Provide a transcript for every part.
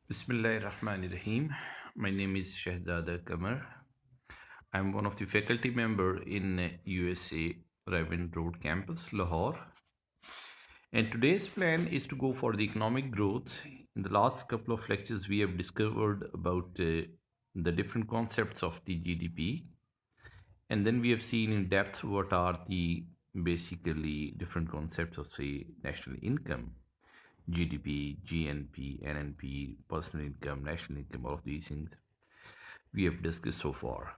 Bismillahirrahmanirrahim. My name is Shahzada Kamar. I'm one of the faculty member in USA Raven Road campus, Lahore. And today's plan is to go for the economic growth. In the last couple of lectures, we have discovered about the different concepts of the GDP. And then we have seen in depth what are the basically different concepts of the national income. GDP, GNP, NNP, personal income, national income, all of these things we have discussed so far.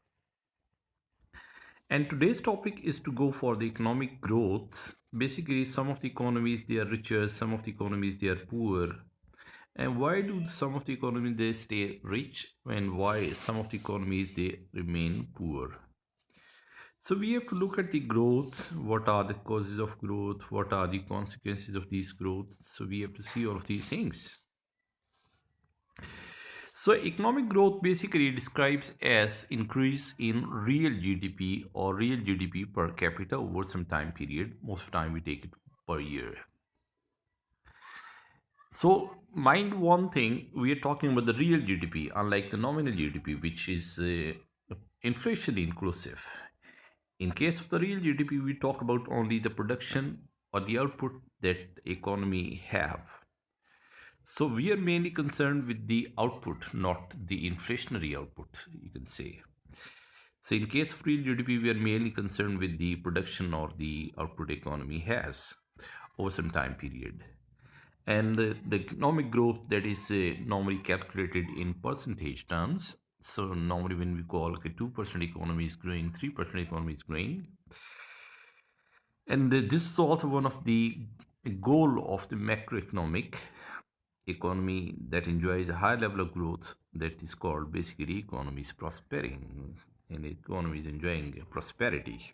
And today's topic is to go for the economic growth. Basically, some of the economies they are richer, some of the economies they are poor. And why do some of the economies they stay rich and why some of the economies they remain poor? So we have to look at the growth, what are the causes of growth, what are the consequences of these growth. So we have to see all of these things. So economic growth basically describes as increase in real GDP or real GDP per capita over some time period. Most of the time we take it per year. So mind one thing, we are talking about the real GDP, unlike the nominal GDP, which is inflation inclusive. In case of the real GDP, we talk about only the production or the output that economy have. So we are mainly concerned with the output, not the inflationary output, you can say. So in case of real GDP, we are mainly concerned with the production or the output economy has over some time period. And the economic growth that is normally calculated in percentage terms. So normally when we call okay, 2% economy is growing, 3% economy is growing. And this is also one of the goal of the macroeconomic economy that enjoys a high level of growth that is called basically economy is prospering and economy is enjoying prosperity.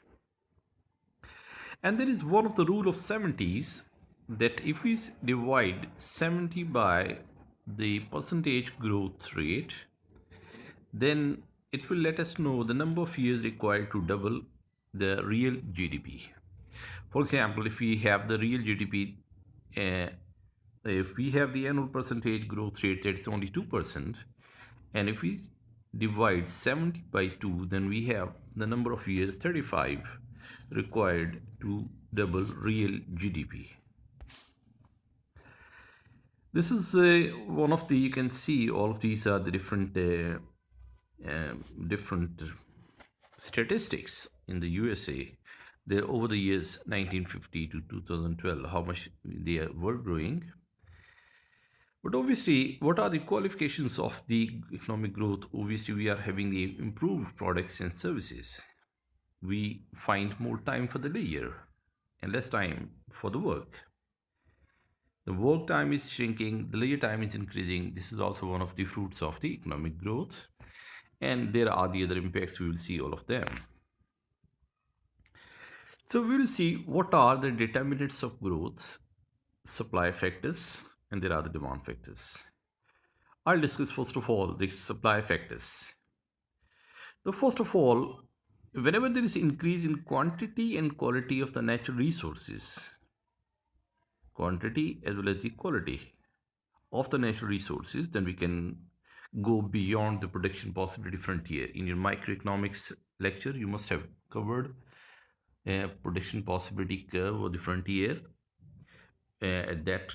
And there is one of the rule of 70s that if we divide 70 by the percentage growth rate, then it will let us know the number of years required to double the real GDP. For example, if we have the real GDP, if we have the annual percentage growth rate that's only 2%, and if we divide 70 by 2, then we have the number of years 35 required to double real GDP. This is one of the, you can see all of these are the different statistics in the USA. They're over the years 1950 to 2012, how much they were growing. But obviously, what are the qualifications of the economic growth? Obviously, we are having the improved products and services. We find more time for the leisure and less time for the work. The work time is shrinking, the leisure time is increasing. This is also one of the fruits of the economic growth. And there are the other impacts, we will see all of them. So we will see what are the determinants of growth, supply factors, and there are the demand factors. I'll discuss first of all the supply factors. So first of all, whenever there is increase in quantity and quality of the natural resources, quantity as well as the quality of the natural resources, then we can go beyond the production possibility frontier. In your microeconomics lecture, you must have covered a production possibility curve or the frontier. At that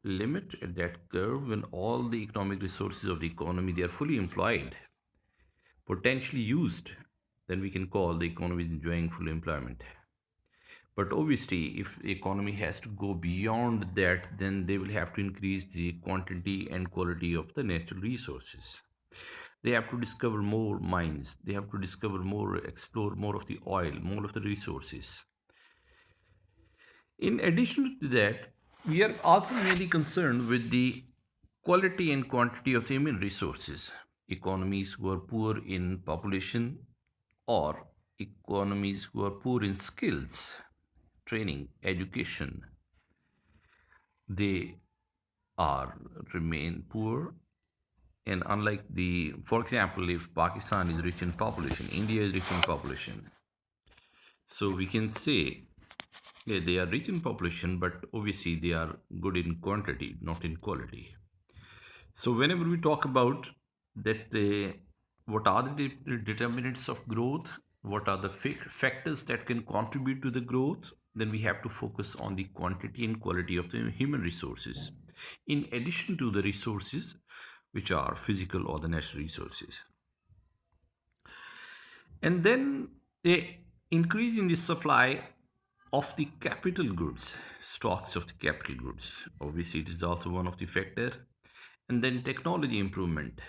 limit, at that curve, when all the economic resources of the economy they are fully employed, potentially used, then we can call the economy is enjoying full employment. But obviously, if the economy has to go beyond that, then they will have to increase the quantity and quality of the natural resources. They have to discover more mines. They have to discover more, explore more of the oil, more of the resources. In addition to that, we are also mainly concerned with the quality and quantity of the human resources. Economies who are poor in population or economies who are poor in skills, training, education, they are remain poor. And unlike the, for example, if Pakistan is rich in population, India is rich in population, so we can say yeah, they are rich in population, but obviously they are good in quantity, not in quality. So whenever we talk about that, what are the determinants of growth, what are the factors that can contribute to the growth, then we have to focus on the quantity and quality of the human resources, in addition to the resources which are physical or the natural resources. And then a increase in the supply of the capital goods, stocks of the capital goods. Obviously, it is also one of the factor. And then technology improvement.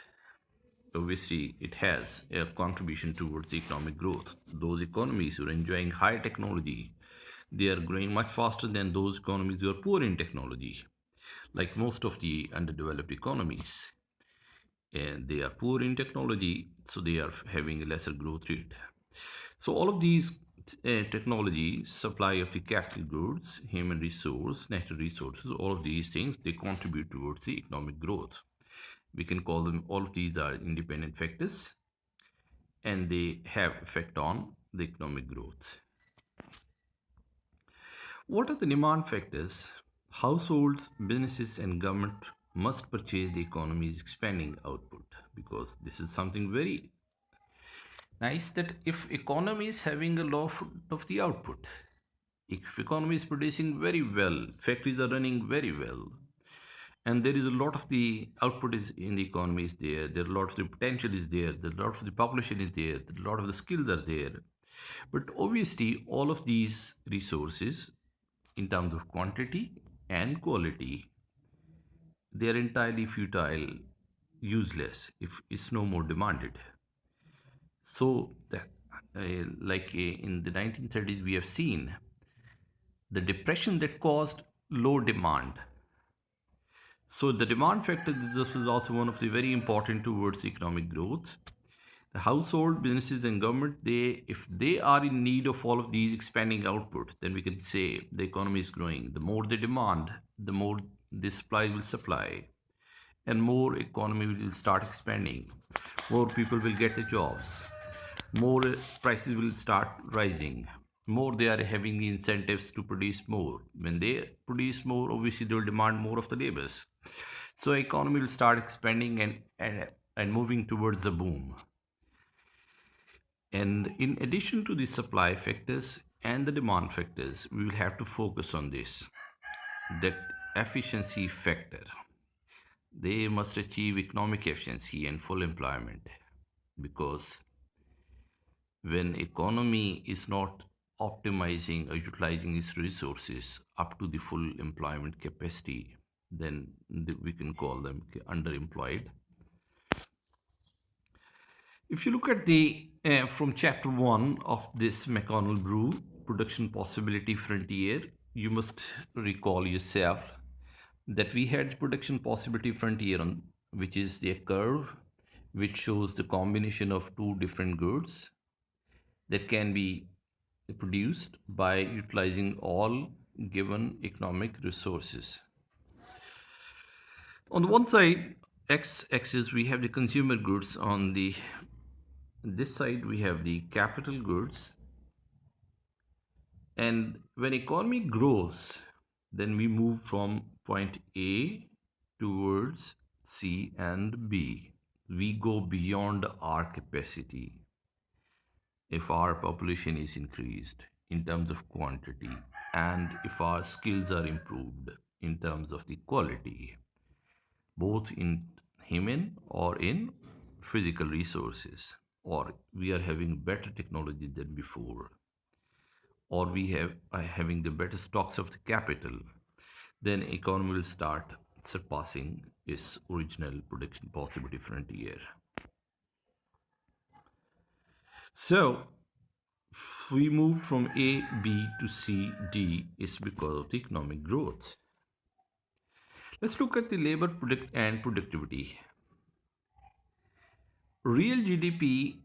Obviously, it has a contribution towards the economic growth. Those economies who are enjoying high technology, they are growing much faster than those economies who are poor in technology. Like most of the underdeveloped economies, and they are poor in technology, so they are having a lesser growth rate. So all of these technology, supply of the capital goods, human resource, natural resources, all of these things, they contribute towards the economic growth. We can call them, all of these are independent factors, and they have effect on the economic growth. What are the demand factors? Households, businesses, and government must purchase the economy's expanding output, because this is something very nice, that if economy is having a lot of the output, if economy is producing very well, factories are running very well, and there is a lot of the output is in the economy is there a lot of the potential is there, a lot of the population is there, a lot of the skills are there. But obviously all of these resources, in terms of quantity and quality, they are entirely futile, useless if it's no more demanded. So that, in the 1930s, we have seen the depression that caused low demand. So the demand factor, this is also one of the very important towards economic growth. The household, businesses, and government, they, if they are in need of all of these expanding output, then we can say the economy is growing. The more they demand, the more the supply will supply, and more economy will start expanding. More people will get the jobs. More prices will start rising. More they are having the incentives to produce more. When they produce more, obviously they will demand more of the labors. So economy will start expanding and moving towards the boom. And in addition to the supply factors and the demand factors, we will have to focus on this, that efficiency factor. They must achieve economic efficiency and full employment, because when economy is not optimizing or utilizing its resources up to the full employment capacity, then we can call them underemployed. If you look at the from chapter 1 of this McConnell Brew production possibility frontier, you must recall yourself that we had production possibility frontier on, which is the curve which shows the combination of two different goods that can be produced by utilizing all given economic resources. On the one side, x-axis, we have the consumer goods. On the this side, we have the capital goods. And when economy grows, then we move from point A towards C and B. We go beyond our capacity if our population is increased in terms of quantity, and if our skills are improved in terms of the quality, both in human or in physical resources, or we are having better technology than before, or we have are having the better stocks of the capital, then economy will start surpassing its original production possibility frontier. So if we move from A, B to C, D, is because of the economic growth. Let's look at the labor product and productivity. Real GDP,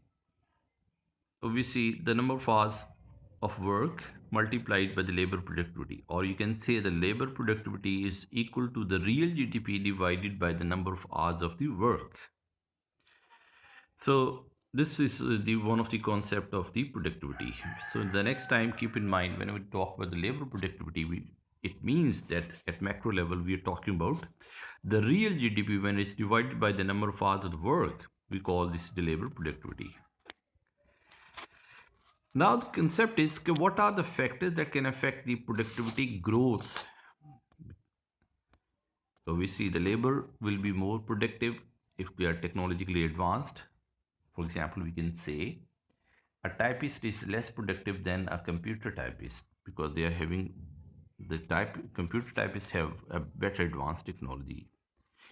obviously the number of hours of work multiplied by the labor productivity, or you can say the labor productivity is equal to the real GDP divided by the number of hours of the work. So this is the one of the concept of the productivity. So the next time, keep in mind, when we talk about the labor productivity, It means that at macro level, we are talking about the real GDP when it's divided by the number of hours of work. We call this the labor productivity. Now, the concept is what are the factors that can affect the productivity growth? So, we see the labor will be more productive if we are technologically advanced. For example, we can say a typist is less productive than a computer typist because they are having computer typists have a better advanced technology.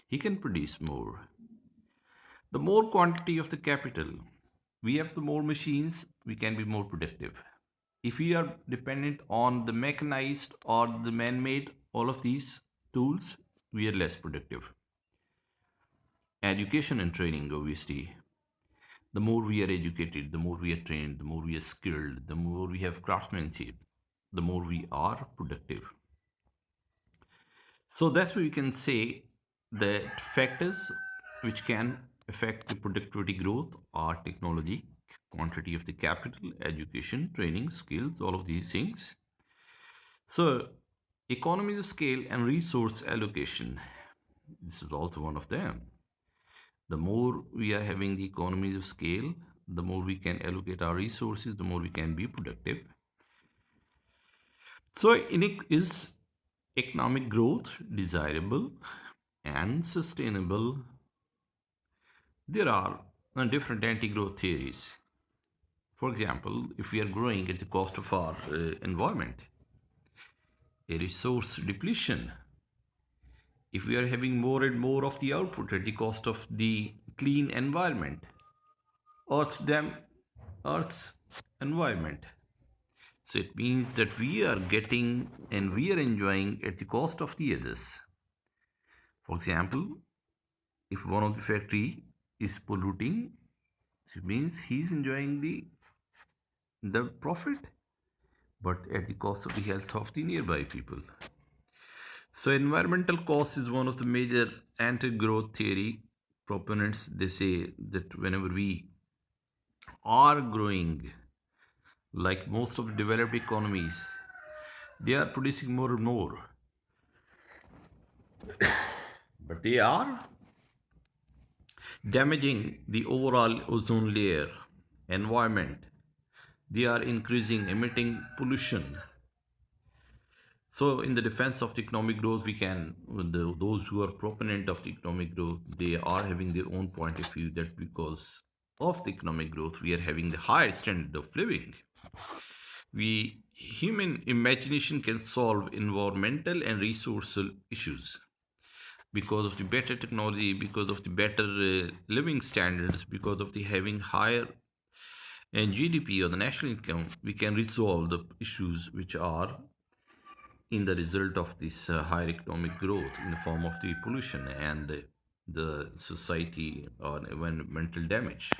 He can produce more. The more quantity of the capital we have, the more machines, we can be more productive. If we are dependent on the mechanized or the man-made, all of these tools, we are less productive. Education and training, obviously. The more we are educated, the more we are trained, the more we are skilled, the more we have craftsmanship, the more we are productive. So that's why we can say that factors which can affect the productivity growth are technology, quantity of the capital, education, training, skills, all of these things. So economies of scale and resource allocation, this is also one of them. The more we are having the economies of scale, the more we can allocate our resources, the more we can be productive. So, is economic growth desirable and sustainable? There are different anti-growth theories. For example, if we are growing at the cost of our environment, a resource depletion, if we are having more and more of the output at the cost of the clean environment, Earth's environment. So it means that we are getting and we are enjoying at the cost of the others. For example, if one of the factory is polluting, it means he's enjoying the profit, but at the cost of the health of the nearby people. So environmental cost is one of the major anti-growth theory proponents. They say that whenever we are growing, like most of the developed economies, they are producing more and more, but they are damaging the overall ozone layer, environment. They are increasing, emitting pollution. So, in the defense of the economic growth, we can, those who are proponent of the economic growth, they are having their own point of view that because of the economic growth, we are having the higher standard of living. Human imagination can solve environmental and resource issues because of the better technology, because of the better living standards, because of the having higher and GDP or the national income, we can resolve the issues which are in the result of this higher economic growth in the form of the pollution and the society or environmental damage.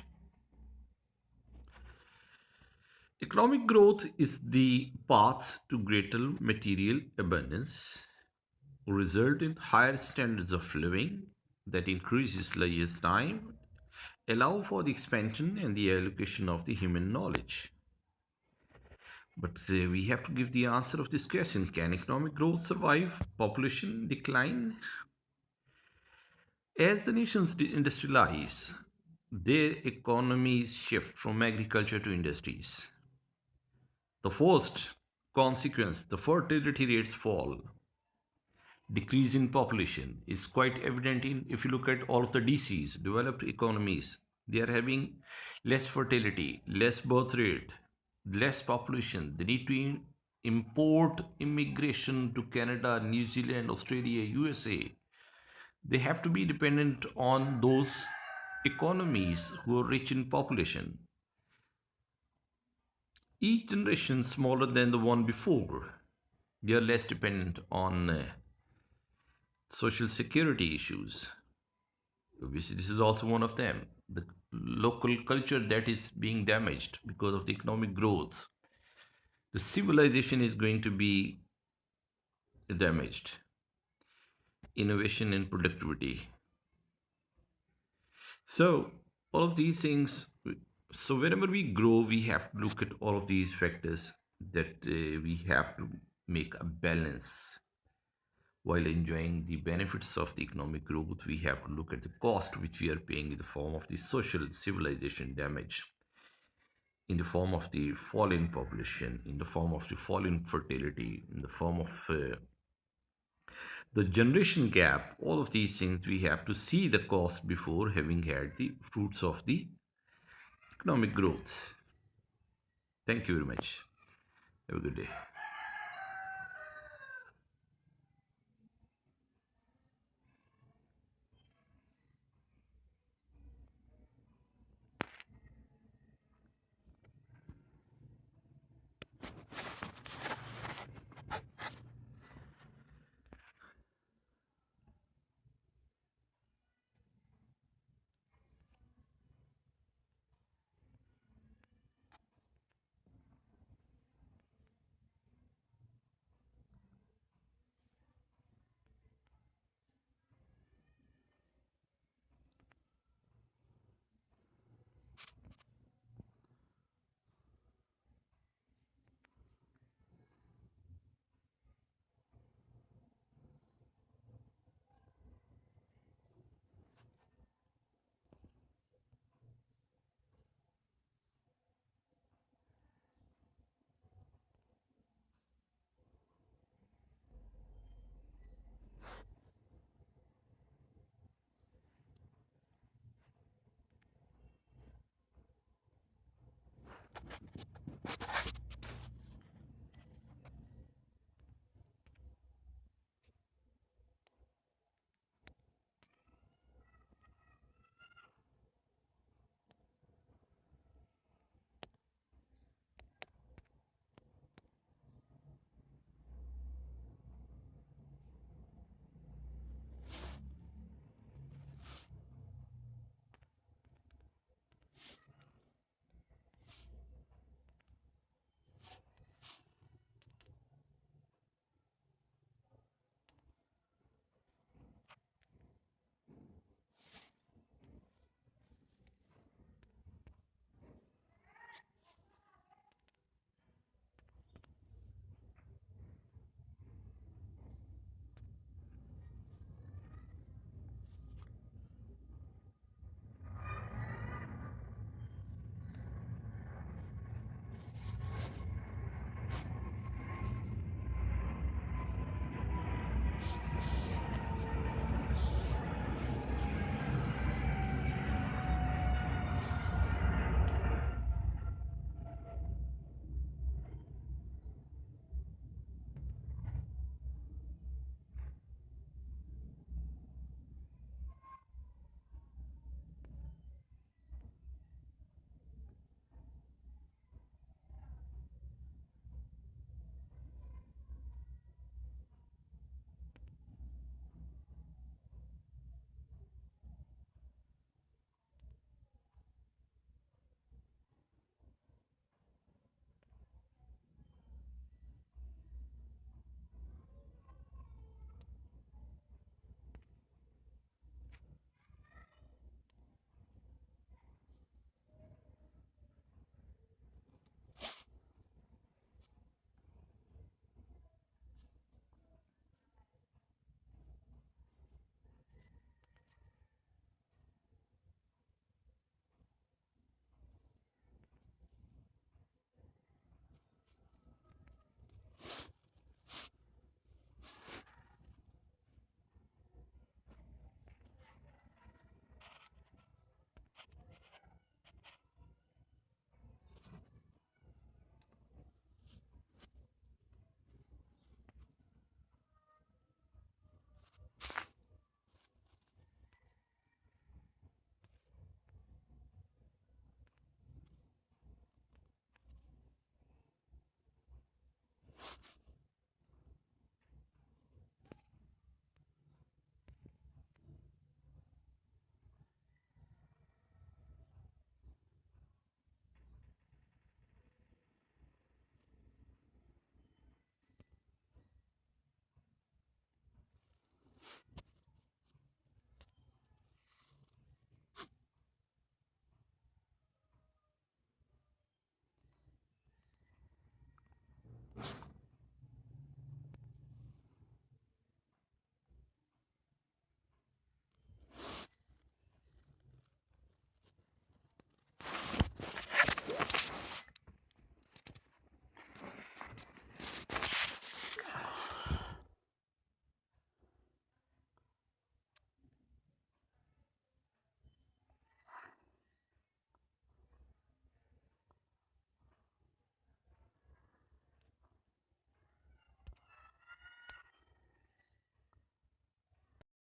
Economic growth is the path to greater material abundance, result in higher standards of living that increases leisure time, allow for the expansion and the allocation of the human knowledge. But we have to give the answer of this question. Can economic growth survive population decline? As the nations industrialize, their economies shift from agriculture to industries. The first consequence, the fertility rates fall. Decrease in population is quite evident in if you look at all of the DCs, developed economies, they are having less fertility, less birth rate, less population. They need to import immigration to Canada, New Zealand, Australia, USA. They have to be dependent on those economies who are rich in population. Each generation smaller than the one before. They are less dependent on social security issues. Obviously, this is also one of them. The local culture that is being damaged because of the economic growth. The civilization is going to be damaged. Innovation and productivity. So, all of these things. So, whenever we grow, we have to look at all of these factors that we have to make a balance while enjoying the benefits of the economic growth, we have to look at the cost which we are paying in the form of the social civilization damage, in the form of the fall in population, in the form of the fall in fertility, in the form of the generation gap. All of these things we have to see the cost before having had the fruits of the economic growth. Thank you very much. Have a good day.